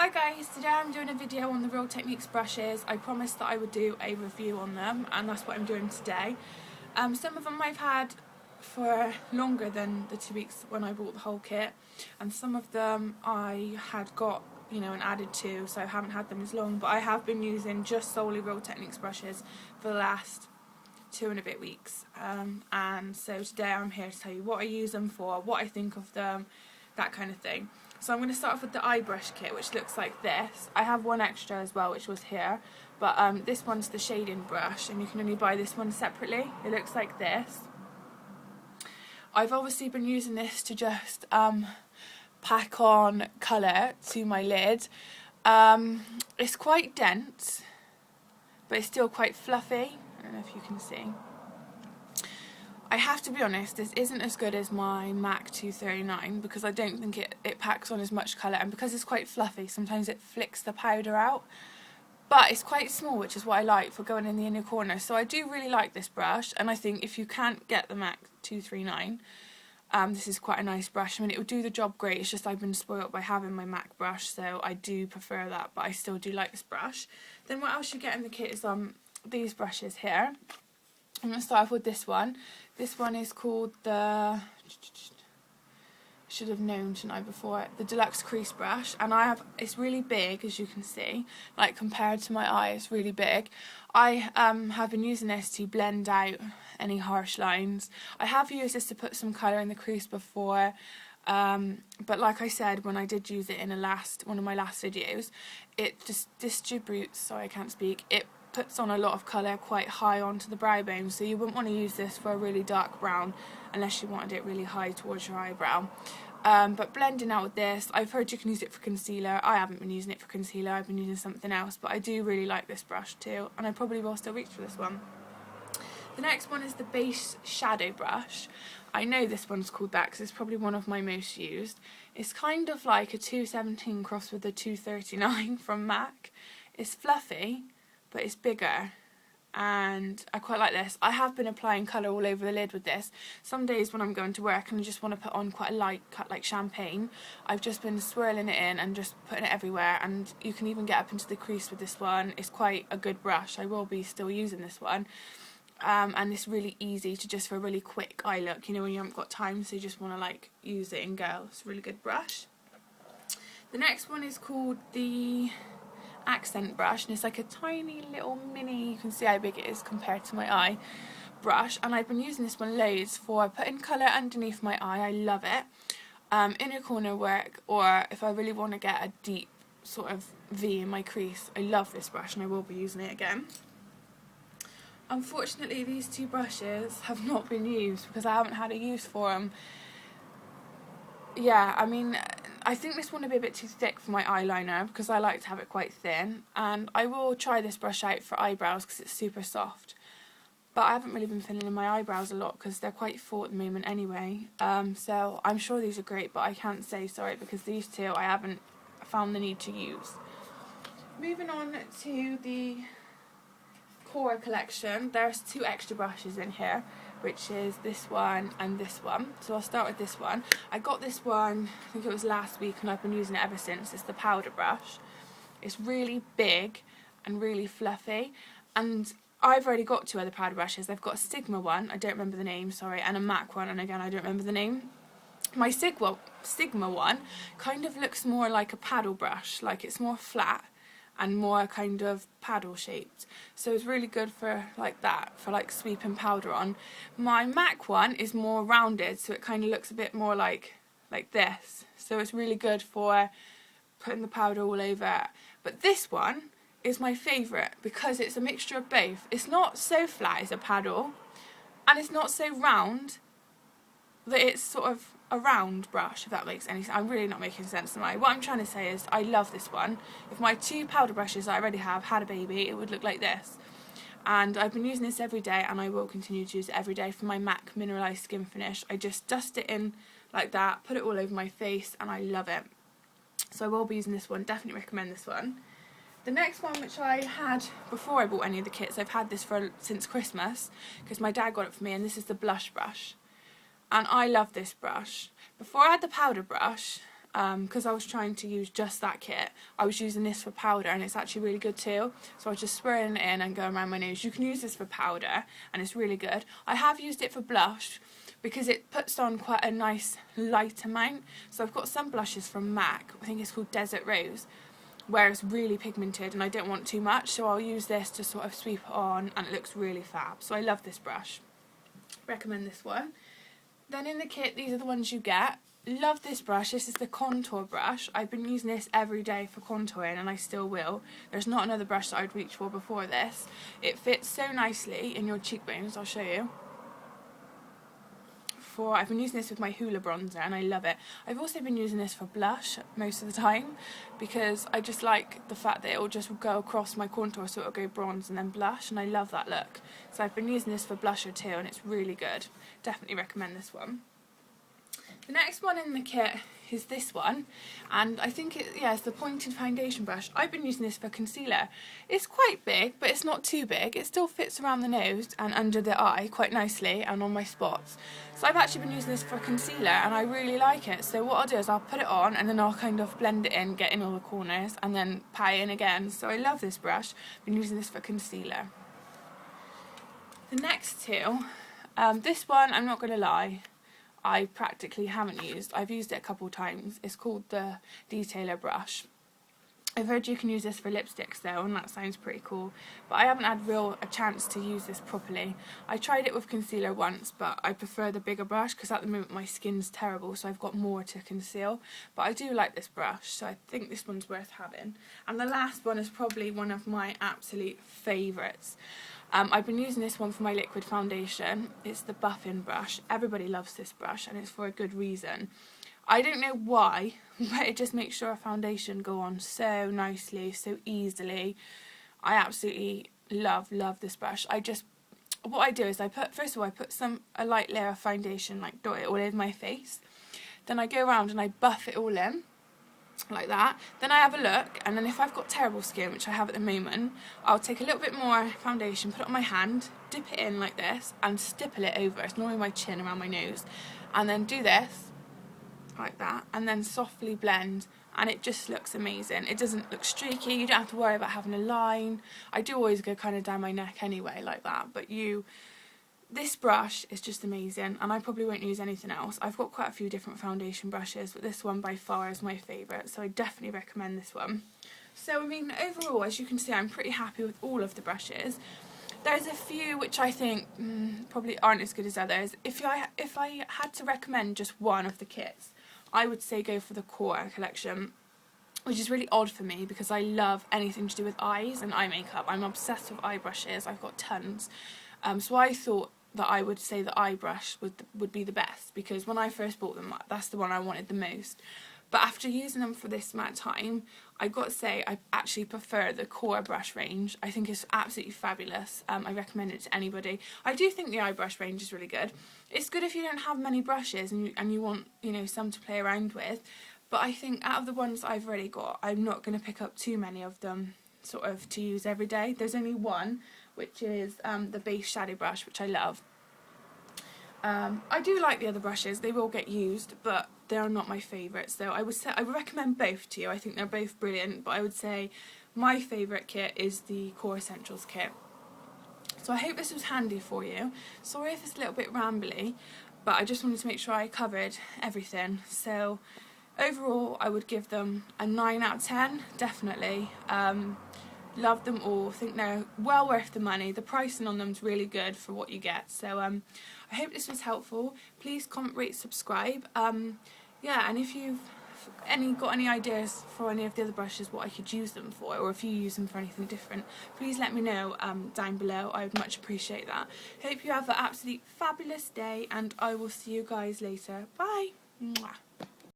Hi guys, today I'm doing a video on the Real Techniques brushes. I promised that I would do a review on them and that's what I'm doing today. Some of them I've had for longer than the 2 weeks when I bought the whole kit, and some of them I had got, you know, and added to, so I haven't had them as long, but I have been using just solely Real Techniques brushes for the last 2 and a bit weeks. And so today I'm here to tell you what I use them for, what I think of them, that kind of thing. So I'm going to start off with the eye brush kit, which looks like this. I have one extra as well, which was here, but this one's the shading brush, and you can only buy this one separately. It looks like this. I've obviously been using this to just pack on colour to my lid. It's quite dense, but it's still quite fluffy. I don't know if you can see. I have to be honest, this isn't as good as my MAC 239 because I don't think it packs on as much colour, and because it's quite fluffy sometimes it flicks the powder out, but it's quite small, which is what I like for going in the inner corner. So I do really like this brush, and I think if you can't get the MAC 239, this is quite a nice brush. I mean, it would do the job great, it's just I've been spoilt by having my MAC brush, so I do prefer that, but I still do like this brush. Then what else you get in the kit is these brushes here. I'm going to start off with this one. This one is called the, should have known tonight before, the Deluxe Crease Brush, and it's really big, as you can see, like compared to my eye, it's really big. I have been using this to blend out any harsh lines. I have used this to put some colour in the crease before, but like I said, when I did use it in one of my last videos, it just distributes, sorry I can't speak, it puts on a lot of colour quite high onto the brow bone, so you wouldn't want to use this for a really dark brown unless you wanted it really high towards your eyebrow. But blending out with this, I've heard you can use it for concealer. I haven't been using it for concealer, I've been using something else, but I do really like this brush too, and I probably will still reach for this one. The next one is the Base Shadow Brush. I know this one's called that because it's probably one of my most used. It's kind of like a 217 crossed with a 239 from MAC. It's fluffy, but it's bigger, and I quite like this. I have been applying colour all over the lid with this. Some days when I'm going to work and I just want to put on quite a light cut like champagne, I've just been swirling it in and just putting it everywhere, and you can even get up into the crease with this one. It's quite a good brush. I will be still using this one. And it's really easy to just for a really quick eye look, you know, when you haven't got time, so you just want to like use it and go. It's a really good brush. The next one is called the Accent Brush, and it's like a tiny little mini, you can see how big it is compared to my eye, brush, and I've been using this one loads for putting colour underneath my eye. I love it. Inner corner work, or if I really want to get a deep sort of V in my crease, I love this brush and I will be using it again. Unfortunately, these two brushes have not been used because I haven't had a use for them. Yeah, I mean, I think this one will be a bit too thick for my eyeliner because I like to have it quite thin, and I will try this brush out for eyebrows because it's super soft, but I haven't really been filling in my eyebrows a lot because they're quite full at the moment anyway, so I'm sure these are great, but I can't say sorry because these two I haven't found the need to use. Moving on to the Core collection, there's 2 extra brushes in here, which is this one and this one. So I'll start with this one. I got this one, I think it was last week, and I've been using it ever since. It's the powder brush. It's really big and really fluffy, and I've already got 2 other powder brushes. I've got a Sigma one, I don't remember the name, sorry, and a MAC one, and again I don't remember the name. My Sigma one kind of looks more like a paddle brush, like it's more flat and more kind of paddle shaped, so it's really good for like that, for like sweeping powder on. My MAC one is more rounded, so it kind of looks a bit more like this, so it's really good for putting the powder all over. But this one is my favourite because it's a mixture of both. It's not so flat as a paddle, and it's not so round that it's sort of a round brush, if that makes any sense. I'm really not making sense, am I? What I'm trying to say is I love this one. If my 2 powder brushes that I already have had a baby, it would look like this. And I've been using this every day, and I will continue to use it every day for my MAC Mineralized Skin Finish. I just dust it in like that, put it all over my face, and I love it. So I will be using this one, definitely recommend this one. The next one, which I had before I bought any of the kits, I've had this since Christmas, because my dad got it for me, and this is the Blush Brush. And I love this brush. Before I had the powder brush, because I was trying to use just that kit, I was using this for powder, and it's actually really good too. So I was just spraying it in and going around my nose. You can use this for powder, and it's really good. I have used it for blush because it puts on quite a nice light amount. So I've got some blushes from MAC, I think it's called Desert Rose, where it's really pigmented and I don't want too much, so I'll use this to sort of sweep it on, and it looks really fab. So I love this brush. Recommend this one. Then in the kit, these are the ones you get. Love this brush. This is the contour brush. I've been using this every day for contouring, and I still will. There's not another brush that I'd reach for before this. It fits so nicely in your cheekbones. I'll show you. I've been using this with my Hoola bronzer, and I love it. I've also been using this for blush most of the time, because I just like the fact that it will just go across my contour, so it'll go bronze and then blush, and I love that look. So I've been using this for blusher too, and it's really good. Definitely recommend this one. The next one in the kit is this one, and I think it's the pointed foundation brush. I've been using this for concealer. It's quite big, but it's not too big. It still fits around the nose and under the eye quite nicely and on my spots. So I've actually been using this for concealer, and I really like it. So what I'll do is I'll put it on, and then I'll kind of blend it in, get in all the corners, and then pat in again. So I love this brush. I've been using this for concealer. The next two, this one, I'm not going to lie, I practically haven't used. I've used it a couple times. It's called the Detailer brush. I've heard you can use this for lipsticks though, and that sounds pretty cool, but I haven't had a chance to use this properly. I tried it with concealer once, but I prefer the bigger brush because at the moment my skin's terrible, so I've got more to conceal. But I do like this brush, so I think this one's worth having. And the last one is probably one of my absolute favourites. I've been using this one for my liquid foundation. It's the Buffin brush. Everybody loves this brush, and it's for a good reason. I don't know why, but it just makes your foundation go on so nicely, so easily. I absolutely love this brush. What I do is first of all I put a light layer of foundation, like dot it all over my face. Then I go around and I buff it all in, like that. Then I have a look, and then if I've got terrible skin, which I have at the moment, I'll take a little bit more foundation, put it on my hand, dip it in like this, and stipple it over. It's normally my chin around my nose. And then do this, like that, and then softly blend, and it just looks amazing. It doesn't look streaky, you don't have to worry about having a line. I do always go kind of down my neck anyway, like that, but this brush is just amazing, and I probably won't use anything else. I've got quite a few different foundation brushes, but this one by far is my favourite, so I definitely recommend this one. So I mean, overall, as you can see, I'm pretty happy with all of the brushes. There's a few which I think probably aren't as good as others. If I had to recommend just one of the kits, I would say go for the Core collection, which is really odd for me because I love anything to do with eyes and eye makeup. I'm obsessed with eye brushes. I've got tons. So I thought that I would say the eye brush would be the best, because when I first bought them, that's the one I wanted the most. But after using them for this amount of time, I've got to say I actually prefer the Core brush range. I think it's absolutely fabulous. I recommend it to anybody. I do think the eye brush range is really good. It's good if you don't have many brushes and you want, some to play around with. But I think out of the ones I've already got, I'm not going to pick up too many of them sort of to use every day. There's only one, which is the base shadow brush, which I love. I do like the other brushes. They will get used, but they're not my favourites. So I would recommend both to you. I think they're both brilliant, but I would say my favourite kit is the Core Essentials kit. So I hope this was handy for you. Sorry if it's a little bit rambly, but I just wanted to make sure I covered everything. So overall, I would give them a 9 out of 10, definitely. Love them all. I think they're well worth the money. The pricing on them is really good for what you get. So I hope this was helpful. Please comment, rate, subscribe. And if you've got any ideas for any of the other brushes, what I could use them for, or if you use them for anything different, please let me know down below. I would much appreciate that. Hope you have an absolute fabulous day, and I will see you guys later. Bye. Mwah.